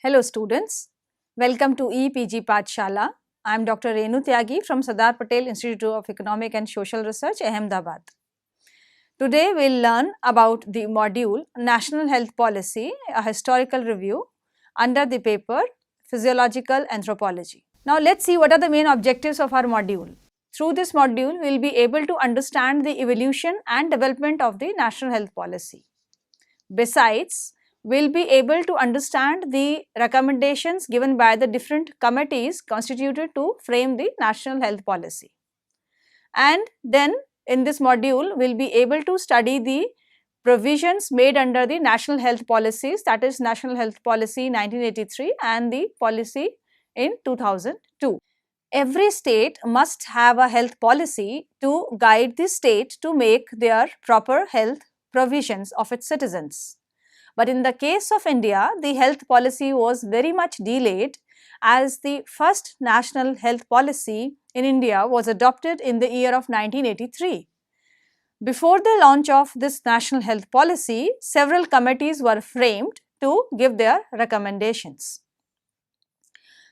Hello students, welcome to EPG Pathshala. I am Dr. Renu Tyagi from Sardar Patel Institute of Economic and Social Research, Ahmedabad. Today we will learn about the module National Health Policy, a historical review under the paper Physiological Anthropology. Now let's see what are the main objectives of our module. Through this module, we will be able to understand the evolution and development of the National Health Policy. Besides, we'll be able to understand the recommendations given by the different committees constituted to frame the national health policy. And then in this module, we'll be able to study the provisions made under the national health policies, that is National Health Policy 1983 and the policy in 2002. Every state must have a health policy to guide the state to make their proper health provisions of its citizens. But in the case of India, the health policy was very much delayed as the first national health policy in India was adopted in the year of 1983. Before the launch of this national health policy, several committees were framed to give their recommendations.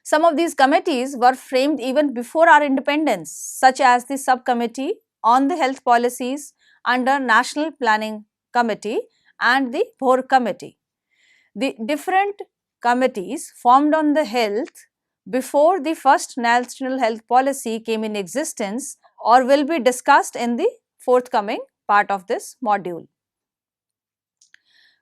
Some of these committees were framed even before our independence, such as the Subcommittee on the Health Policies under National Planning Committee and the Bhor Committee. The different committees formed on the health before the first National Health Policy came in existence or will be discussed in the forthcoming part of this module.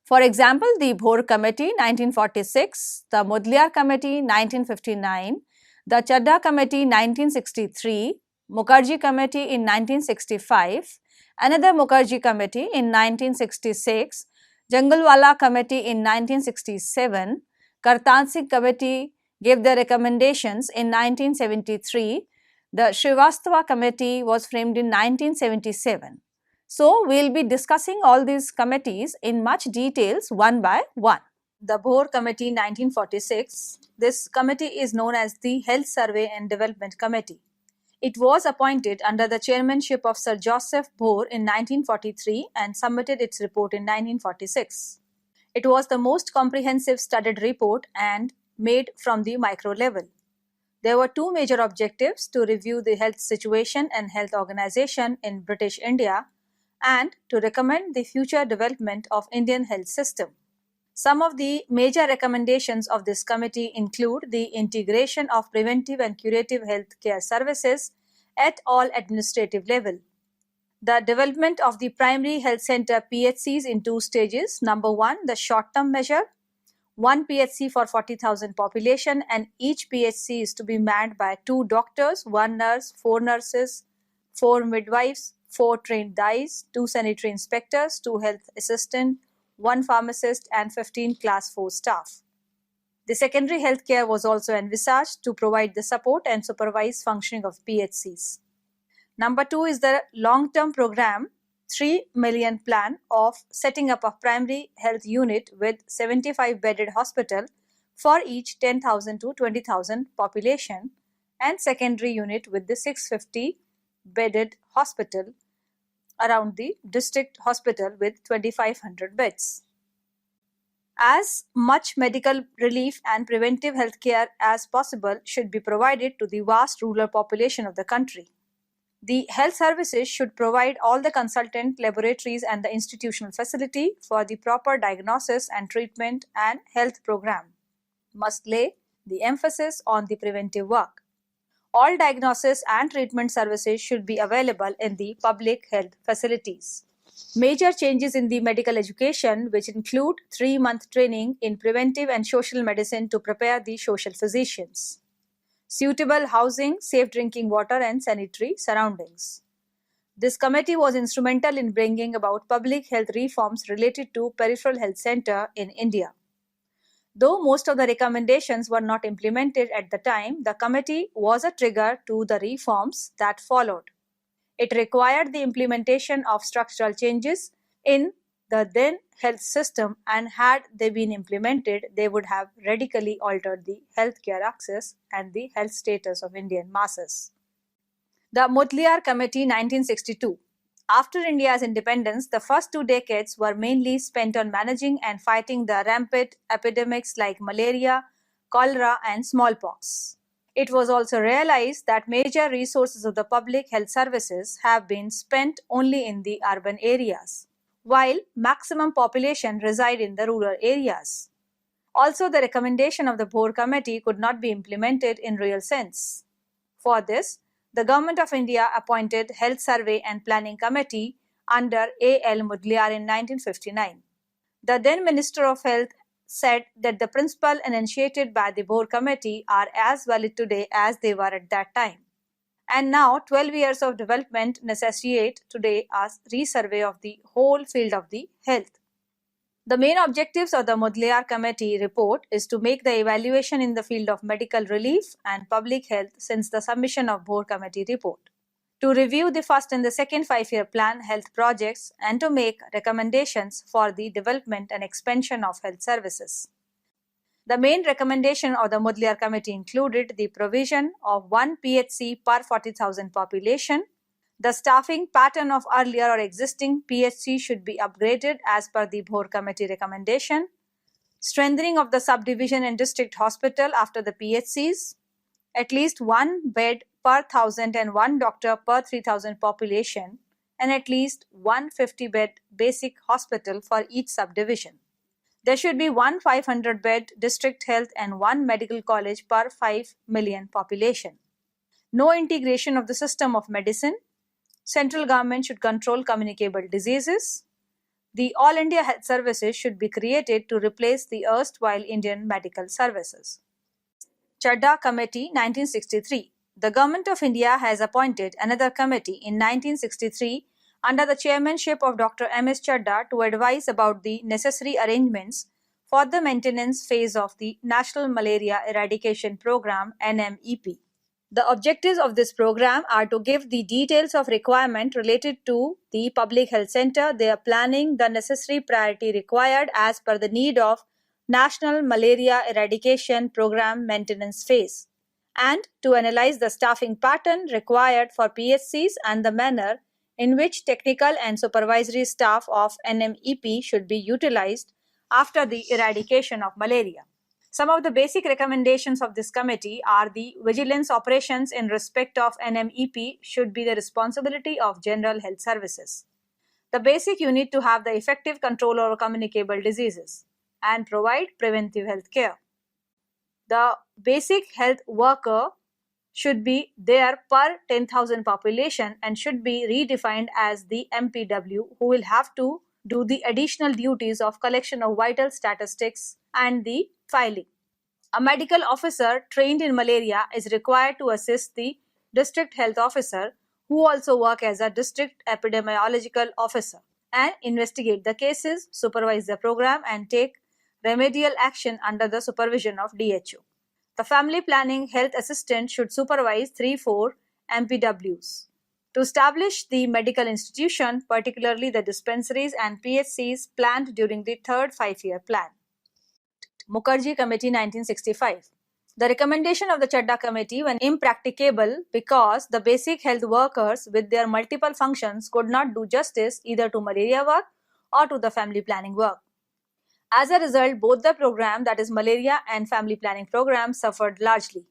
For example, the Bhor Committee 1946, the Mudaliar Committee 1959, the Chadha Committee 1963, Mukherjee Committee in 1965, another Mukherjee Committee in 1966, Jangalwala Committee in 1967, Kartan Singh Committee gave their recommendations in 1973, the Srivastava Committee was framed in 1977. So, we will be discussing all these committees in much details one by one. The Bhor Committee 1946, this committee is known as the Health Survey and Development Committee. It was appointed under the chairmanship of Sir Joseph Bhor in 1943 and submitted its report in 1946. It was the most comprehensive studied report and made from the micro level. There were two major objectives: to review the health situation and health organization in British India and to recommend the future development of Indian health system. Some of the major recommendations of this committee include the integration of preventive and curative health care services at all administrative level, the development of the primary health center PHCs in two stages. Number one, the short-term measure, one PHC for 40,000 population, and each PHC is to be manned by 2 doctors, 1 nurse, 4 nurses, 4 midwives, 4 trained DIs, 2 sanitary inspectors, 2 health assistants, 1 pharmacist and 15 class 4 staff. The secondary health care was also envisaged to provide the support and supervise functioning of PHCs. Number 2 is the long-term program 3 million plan of setting up a primary health unit with 75 bedded hospital for each 10,000 to 20,000 population and secondary unit with the 650 bedded hospital around the district hospital with 2,500 beds. As much medical relief and preventive health care as possible should be provided to the vast rural population of the country. The health services should provide all the consultant laboratories and the institutional facility for the proper diagnosis and treatment and health program. Must lay the emphasis on the preventive work. All diagnosis and treatment services should be available in the public health facilities. Major changes in the medical education, which include 3-month training in preventive and social medicine to prepare the social physicians. Suitable housing, safe drinking water and sanitary surroundings. This committee was instrumental in bringing about public health reforms related to peripheral health center in India. Though most of the recommendations were not implemented at the time, the committee was a trigger to the reforms that followed. It required the implementation of structural changes in the then health system, and had they been implemented, they would have radically altered the healthcare access and the health status of Indian masses. The Mudaliar Committee 1962. After India's independence, the first 2 decades were mainly spent on managing and fighting the rampant epidemics like malaria, cholera and smallpox. It was also realized that major resources of the public health services have been spent only in the urban areas, while maximum population reside in the rural areas. Also, the recommendation of the Bohr Committee could not be implemented in real sense. For this, the Government of India appointed Health Survey and Planning Committee under A.L. Mudliar in 1959. The then Minister of Health said that the principle enunciated by the Bohr Committee are as valid today as they were at that time. And now, 12 years of development necessitate today a resurvey of the whole field of the health. The main objectives of the Mudliar Committee report is to make the evaluation in the field of medical relief and public health since the submission of Bohr Committee report, to review the first and the second 5-year plan health projects, and to make recommendations for the development and expansion of health services. The main recommendation of the Mudliar Committee included the provision of 1 PHC per 40,000 population. The staffing pattern of earlier or existing PHC should be upgraded as per the Bohr Committee recommendation. Strengthening of the subdivision and district hospital after the PHCs. At least 1 bed per 1,000 and 1 doctor per 3,000 population, and at least 150-bed basic hospital for each subdivision. There should be 1 500-bed district health and 1 medical college per 5 million population. No integration of the system of medicine. Central government should control communicable diseases. The All India Health Services should be created to replace the erstwhile Indian Medical Services. Chadha Committee 1963. The Government of India has appointed another committee in 1963 under the chairmanship of Dr. M.S. Chadha to advise about the necessary arrangements for the maintenance phase of the National Malaria Eradication Program NMEP. The objectives of this program are to give the details of requirement related to the public health center, their planning, the necessary priority required as per the need of National Malaria Eradication Program maintenance phase, and to analyze the staffing pattern required for PHCs and the manner in which technical and supervisory staff of NMEP should be utilized after the eradication of malaria. Some of the basic recommendations of this committee are the vigilance operations in respect of NMEP should be the responsibility of General Health Services. The basic unit to have the effective control over communicable diseases and provide preventive health care. The basic health worker should be there per 10,000 population and should be redefined as the MPW, who will have to do the additional duties of collection of vital statistics and the filing. A medical officer trained in malaria is required to assist the district health officer, who also work as a district epidemiological officer, and investigate the cases, supervise the program, and take remedial action under the supervision of DHO. The family planning health assistant should supervise 3-4 MPWs. To establish the medical institution, particularly the dispensaries and PHCs planned during the third 5-year plan. Mukherjee Committee 1965. The recommendation of the Chadha Committee were impracticable because the basic health workers with their multiple functions could not do justice either to malaria work or to the family planning work. As a result, both the program, that is malaria and family planning program, suffered largely.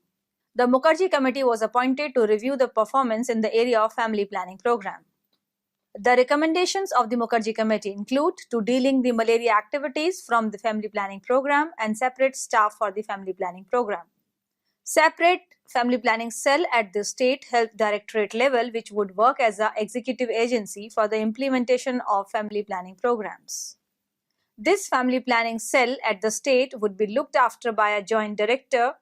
The Mukherjee Committee was appointed to review the performance in the area of family planning program. The recommendations of the Mukherjee Committee include to dealing the malaria activities from the family planning program and separate staff for the family planning program. Separate family planning cell at the state health directorate level, which would work as an executive agency for the implementation of family planning programs. This family planning cell at the state would be looked after by a joint director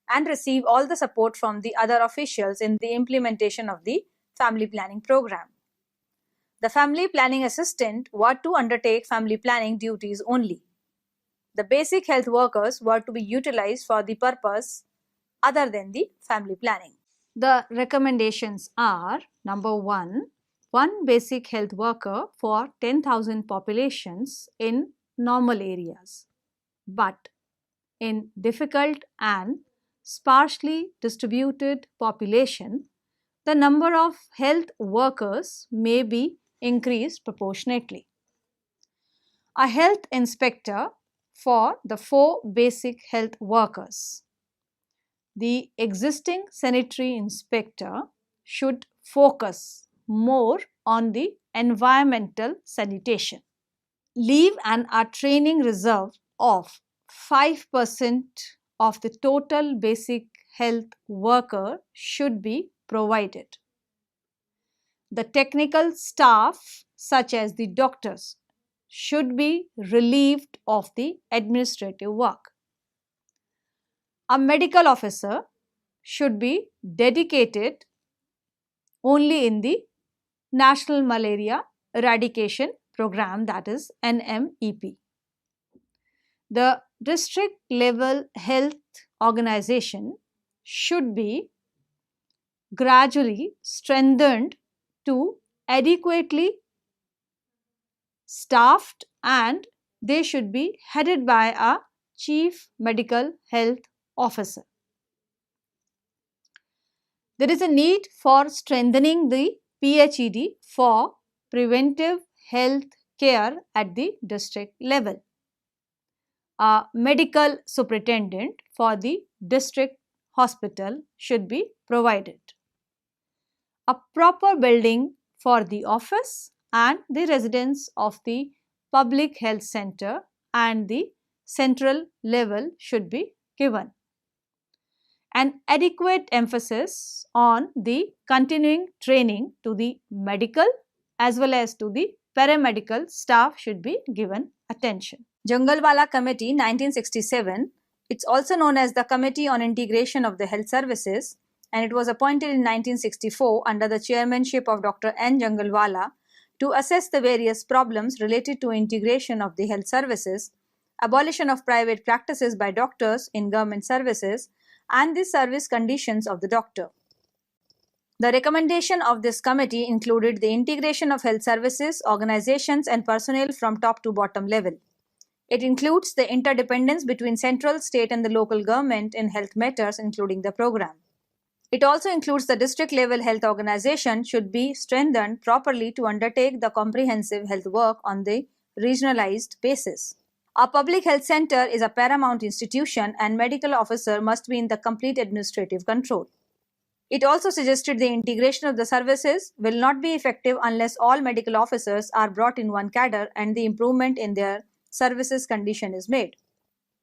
and receive all the support from the other officials in the implementation of the family planning program. The family planning assistant were to undertake family planning duties only. The basic health workers were to be utilized for the purpose other than the family planning. The recommendations are: number 1, 1 basic health worker for 10,000 populations in normal areas, but in difficult and sparsely distributed population, the number of health workers may be increased proportionately. A health inspector for the 4 basic health workers, the existing sanitary inspector should focus more on the environmental sanitation. Leave and a training reserve of 5% of the total basic health worker should be provided. The technical staff, such as the doctors, should be relieved of the administrative work. A medical officer should be dedicated only in the National Malaria Eradication Program, that is NMEP. The district level health organization should be gradually strengthened to adequately staffed, and they should be headed by a chief medical health officer. There is a need for strengthening the PHED for preventive health care at the district level. A medical superintendent for the district hospital should be provided. A proper building for the office and the residence of the public health center and the central level should be given. An adequate emphasis on the continuing training to the medical as well as to the paramedical staff should be given attention. Jangalwala Committee 1967, it's also known as the Committee on Integration of the Health Services, and it was appointed in 1964 under the chairmanship of Dr. N. Jangalwala to assess the various problems related to integration of the health services, abolition of private practices by doctors in government services, and the service conditions of the doctor. The recommendation of this committee included the integration of health services, organizations, and personnel from top to bottom level. It includes the interdependence between central, state, and the local government in health matters, including the program. It also includes the district level health organization should be strengthened properly to undertake the comprehensive health work on the regionalized basis. A public health center is a paramount institution and medical officer must be in the complete administrative control. It also suggested the integration of the services will not be effective unless all medical officers are brought in one cadre and the improvement in their services condition is made.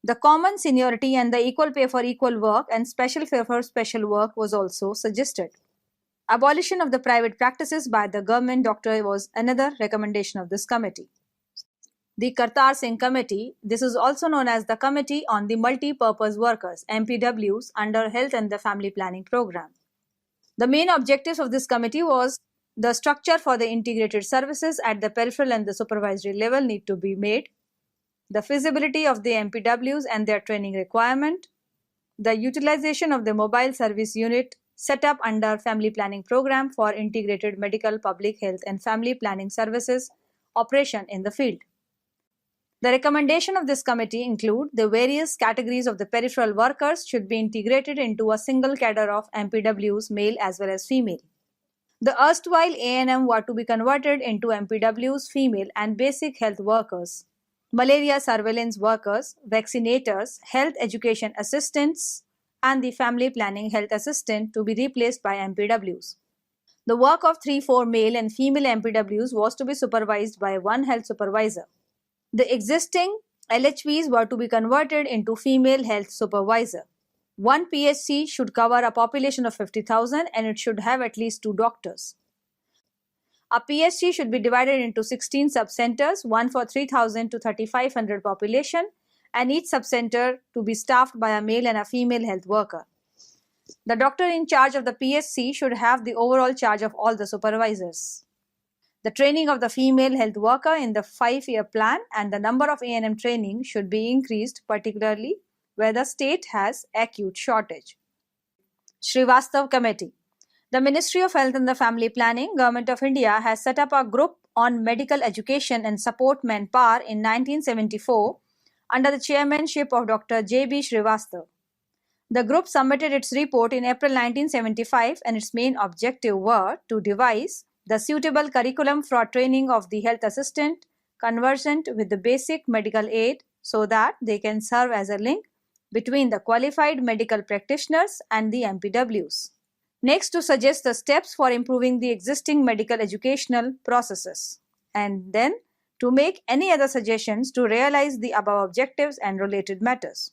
The common seniority and the equal pay for equal work and special pay for special work was also suggested. Abolition of the private practices by the government doctor was another recommendation of this committee. The Kartar Singh Committee, this is also known as the Committee on the Multi-Purpose Workers, MPWs, under Health and the Family Planning Program. The main objectives of this committee was the structure for the integrated services at the peripheral and the supervisory level need to be made, the feasibility of the MPWs and their training requirement, the utilization of the mobile service unit set up under Family Planning Program for integrated medical, public health and family planning services operation in the field. The recommendation of this committee include the various categories of the peripheral workers should be integrated into a single cadre of MPWs, male as well as female. The erstwhile A&M were to be converted into MPWs, female and basic health workers, malaria surveillance workers, vaccinators, health education assistants, and the family planning health assistant to be replaced by MPWs. The work of 3-4 male and female MPWs was to be supervised by one health supervisor. The existing LHVs were to be converted into female health supervisor. One PHC should cover a population of 50,000 and it should have at least 2 doctors. A PHC should be divided into 16 sub-centers, one for 3,000 to 3,500 population, and each sub-center to be staffed by a male and a female health worker. The doctor in charge of the PHC should have the overall charge of all the supervisors. The training of the female health worker in the 5-year plan and the number of A&M training should be increased, particularly where the state has acute shortage. Srivastav Committee. The Ministry of Health and the Family Planning, Government of India has set up a group on medical education and support manpower in 1974 under the chairmanship of Dr. J.B. Srivastav. The group submitted its report in April 1975 and its main objective were to devise the suitable curriculum for training of the health assistant conversant with the basic medical aid so that they can serve as a link between the qualified medical practitioners and the MPWs. Next, to suggest the steps for improving the existing medical educational processes, and then to make any other suggestions to realize the above objectives and related matters.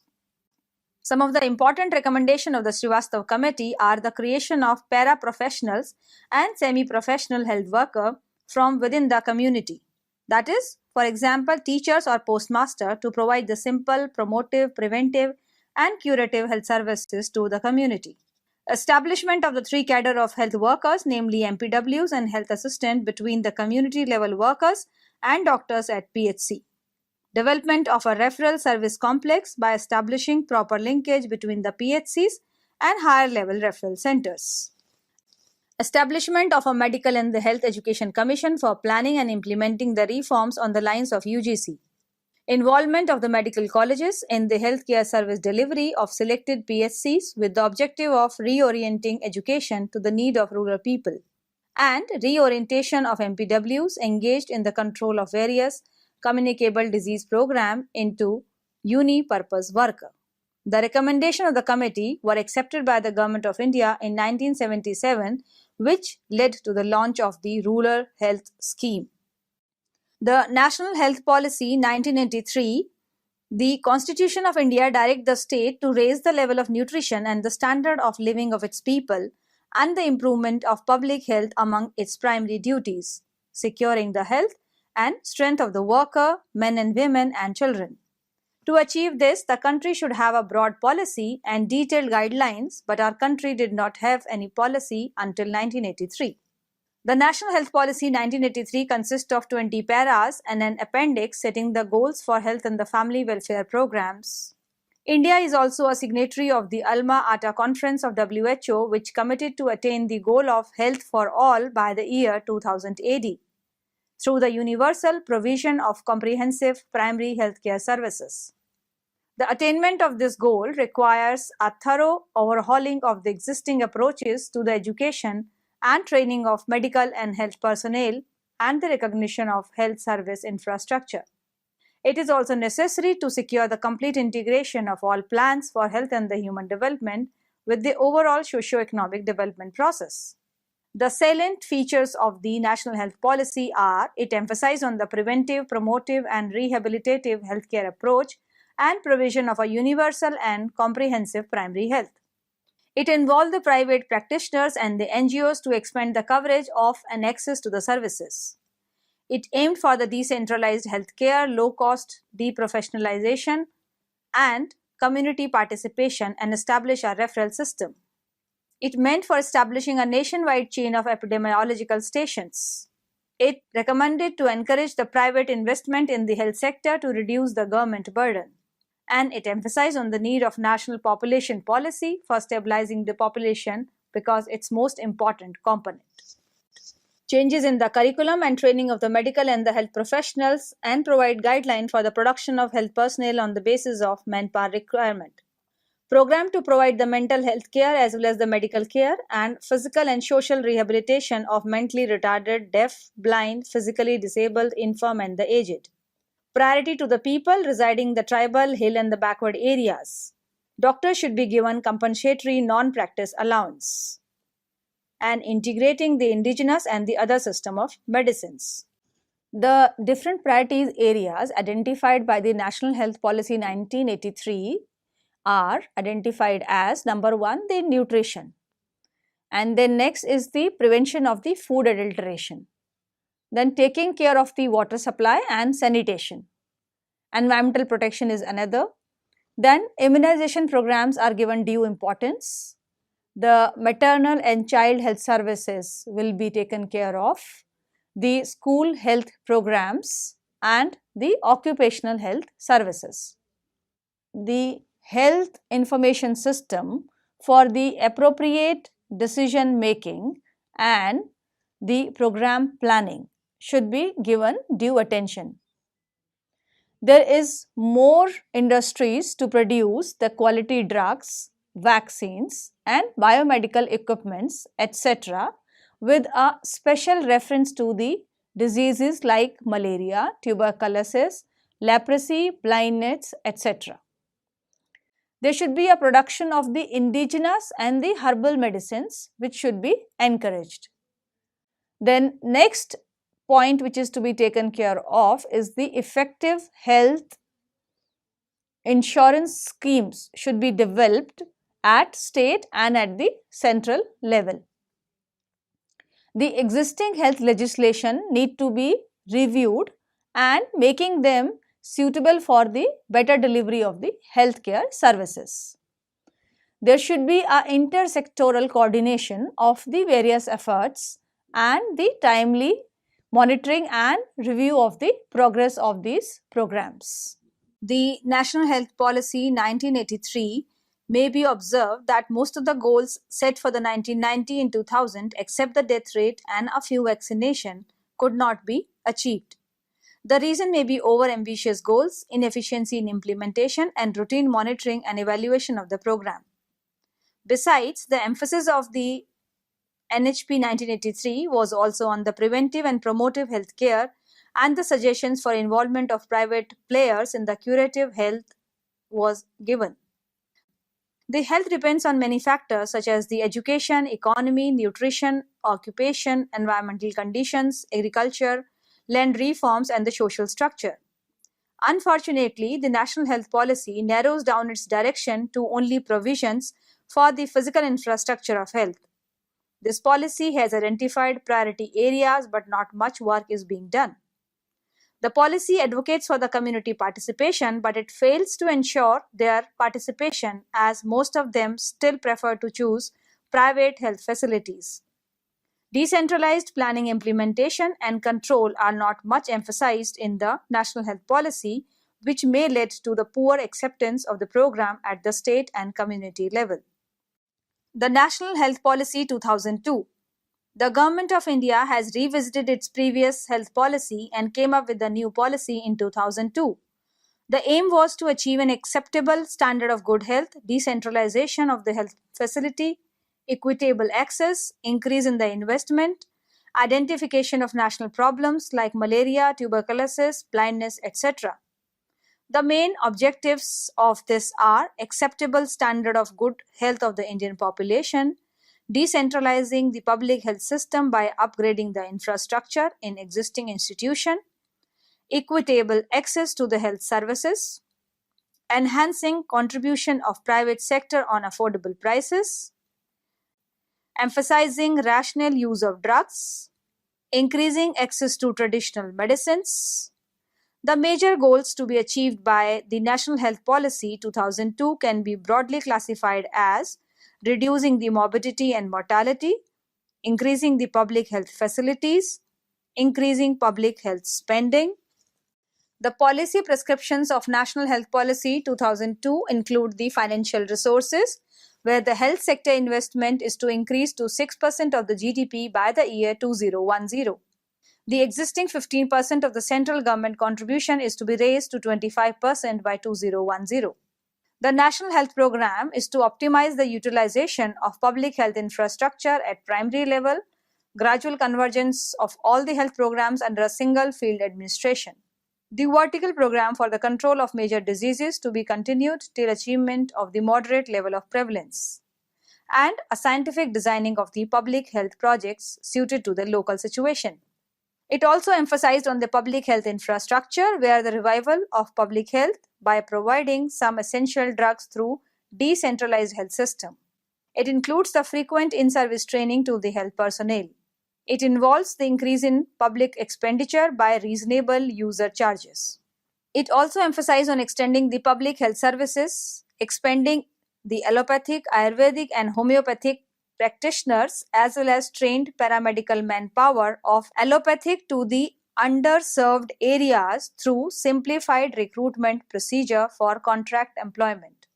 Some of the important recommendations of the Srivastava Committee are the creation of para-professionals and semi-professional health workers from within the community. That is, for example, teachers or postmaster to provide the simple, promotive, preventive and curative health services to the community. Establishment of the three cadre of health workers, namely MPWs and health assistant between the community level workers and doctors at PHC. Development of a referral service complex by establishing proper linkage between the PHCs and higher level referral centers. Establishment of a Medical and the Health Education Commission for planning and implementing the reforms on the lines of UGC. Involvement of the medical colleges in the healthcare service delivery of selected PHCs with the objective of reorienting education to the need of rural people. And reorientation of MPWs engaged in the control of various communicable disease program into uni-purpose worker. The recommendation of the committee were accepted by the Government of India in 1977, which led to the launch of the Rural Health Scheme. The National Health Policy 1983, the Constitution of India directs the state to raise the level of nutrition and the standard of living of its people and the improvement of public health among its primary duties, securing the health and strength of the worker, men and women and children. To achieve this, the country should have a broad policy and detailed guidelines, but our country did not have any policy until 1983. The National Health Policy 1983 consists of 20 paras and an appendix setting the goals for health and the family welfare programs. India is also a signatory of the Alma Ata Conference of WHO, which committed to attain the goal of health for all by the year 2000 AD through the universal provision of comprehensive primary healthcare services. The attainment of this goal requires a thorough overhauling of the existing approaches to the education and training of medical and health personnel and the recognition of health service infrastructure. It is also necessary to secure the complete integration of all plans for health and the human development with the overall socio-economic development process. The salient features of the National Health Policy are: it emphasizes on the preventive, promotive and rehabilitative healthcare approach and provision of a universal and comprehensive primary health. It involved the private practitioners and the NGOs to expand the coverage of and access to the services. It aimed for the decentralized healthcare, low-cost deprofessionalization, and community participation and establish a referral system. It meant for establishing a nationwide chain of epidemiological stations. It recommended to encourage the private investment in the health sector to reduce the government burden. And it emphasized on the need of national population policy for stabilizing the population because it's most important component. Changes in the curriculum and training of the medical and the health professionals and provide guidelines for the production of health personnel on the basis of manpower requirement. Program to provide the mental health care as well as the medical care and physical and social rehabilitation of mentally retarded, deaf, blind, physically disabled, infirm and the aged. Priority to the people residing in the tribal, hill and the backward areas. Doctors should be given compensatory non-practice allowance. And integrating the indigenous and the other system of medicines. The different priorities areas identified by the National Health Policy 1983 are identified as: number 1, the nutrition. And then next is the prevention of the food adulteration. Then taking care of the water supply and sanitation. Environmental protection is another. Then immunization programs are given due importance. The maternal and child health services will be taken care of. The school health programs and the occupational health services. The health information system for the appropriate decision making and the program planning should be given due attention. There is more industries to produce the quality drugs, vaccines and biomedical equipments, etc., with a special reference to the diseases like malaria, tuberculosis, leprosy, blindness, etc. There should be a production of the indigenous and the herbal medicines which should be encouraged. Then next point which is to be taken care of is the effective health insurance schemes should be developed at state and at the central level. The existing health legislation need to be reviewed and making them suitable for the better delivery of the healthcare services. There should be a intersectoral coordination of the various efforts and the timely monitoring and review of the progress of these programs. The National Health Policy 1983 may be observed that most of the goals set for the 1990 and 2000, except the death rate and a few vaccination, could not be achieved. The reason may be over-ambitious goals, inefficiency in implementation, and routine monitoring and evaluation of the program. Besides, the emphasis of the NHP 1983 was also on the preventive and promotive health care, and the suggestions for involvement of private players in the curative health was given. The health depends on many factors such as the education, economy, nutrition, occupation, environmental conditions, agriculture, land reforms, and the social structure. Unfortunately, the National Health Policy narrows down its direction to only provisions for the physical infrastructure of health. This policy has identified priority areas, but not much work is being done. The policy advocates for the community participation, but it fails to ensure their participation as most of them still prefer to choose private health facilities. Decentralized planning, implementation, and control are not much emphasized in the National Health Policy, which may lead to the poor acceptance of the program at the state and community level. The National Health Policy 2002. The Government of India has revisited its previous health policy and came up with the new policy in 2002. The aim was to achieve an acceptable standard of good health, decentralization of the health facility, equitable access, increase in the investment, identification of national problems like malaria, tuberculosis, blindness, etc. The main objectives of this are acceptable standard of good health of the Indian population, decentralizing the public health system by upgrading the infrastructure in existing institutions, equitable access to the health services, enhancing contribution of private sector on affordable prices, emphasizing rational use of drugs, increasing access to traditional medicines. The major goals to be achieved by the National Health Policy 2002 can be broadly classified as reducing the morbidity and mortality, increasing the public health facilities, increasing public health spending. The policy prescriptions of National Health Policy 2002 include the financial resources, where the health sector investment is to increase to 6% of the GDP by the year 2010. The existing 15% of the central government contribution is to be raised to 25% by 2010. The National Health Program is to optimize the utilization of public health infrastructure at primary level, gradual convergence of all the health programs under a single field administration. The vertical program for the control of major diseases to be continued till achievement of the moderate level of prevalence, and a scientific designing of the public health projects suited to the local situation. It also emphasized on the public health infrastructure, where the revival of public health by providing some essential drugs through decentralized health system. It includes the frequent in-service training to the health personnel. It involves the increase in public expenditure by reasonable user charges. It also emphasized on extending the public health services, expanding the allopathic, Ayurvedic and homeopathic practitioners as well as trained paramedical manpower of allopathic to the underserved areas through simplified recruitment procedure for contract employment.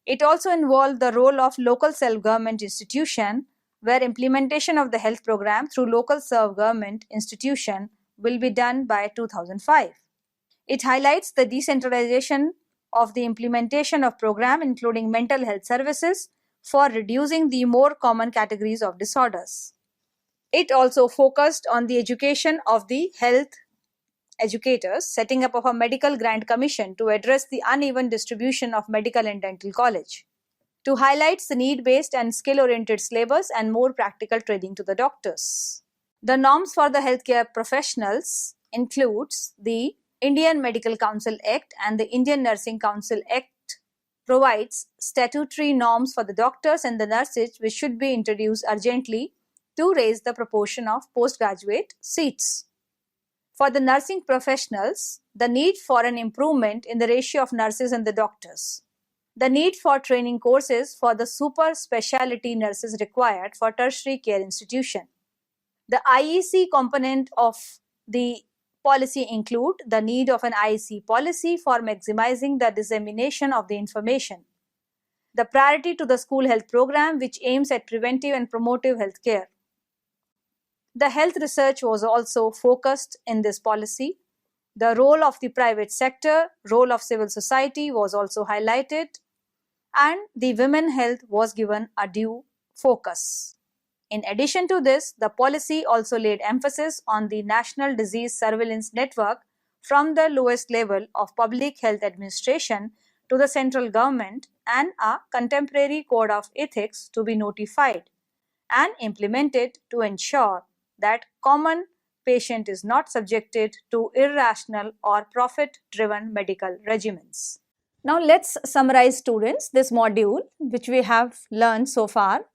It also involved the role of local self-government institution, where implementation of the health program through local self-government institution will be done by 2005. It highlights the decentralization of the implementation of program including mental health services for reducing the more common categories of disorders. It also focused on the education of the health educators, setting up of a medical grant commission to address the uneven distribution of medical and dental college, to highlight the need-based and skill-oriented syllabus and more practical training to the doctors. The norms for the healthcare professionals includes the Indian Medical Council Act and the Indian Nursing Council Act provides statutory norms for the doctors and the nurses which should be introduced urgently to raise the proportion of postgraduate seats. For the nursing professionals, the need for an improvement in the ratio of nurses and the doctors. The need for training courses for the super specialty nurses required for tertiary care institution. The IEC component of the policy include the need of an IEC policy for maximizing the dissemination of the information. The priority to the school health program which aims at preventive and promotive health care. The health research was also focused in this policy. The role of the private sector, role of civil society was also highlighted, and the women health was given a due focus. In addition to this, the policy also laid emphasis on the National Disease Surveillance Network from the lowest level of public health administration to the central government and a contemporary code of ethics to be notified and implemented to ensure that common patient is not subjected to irrational or profit-driven medical regimens. Now let's summarize, students, this module which we have learned so far.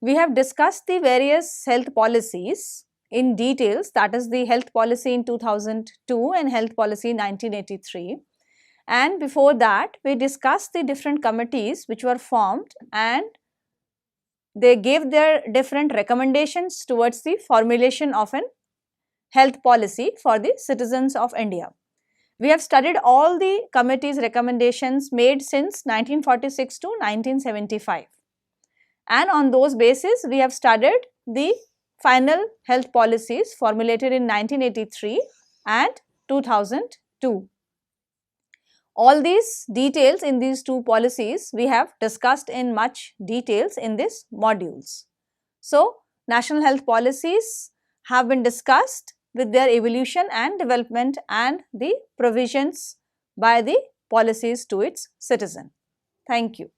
We have discussed the various health policies in details, that is the health policy in 2002 and health policy in 1983. And before that, we discussed the different committees which were formed and they gave their different recommendations towards the formulation of an health policy for the citizens of India. We have studied all the committee's recommendations made since 1946 to 1975. And on those basis, we have studied the final health policies formulated in 1983 and 2002. All these details in these two policies we have discussed in much details in these modules. So, national health policies have been discussed with their evolution and development and the provisions by the policies to its citizen. Thank you.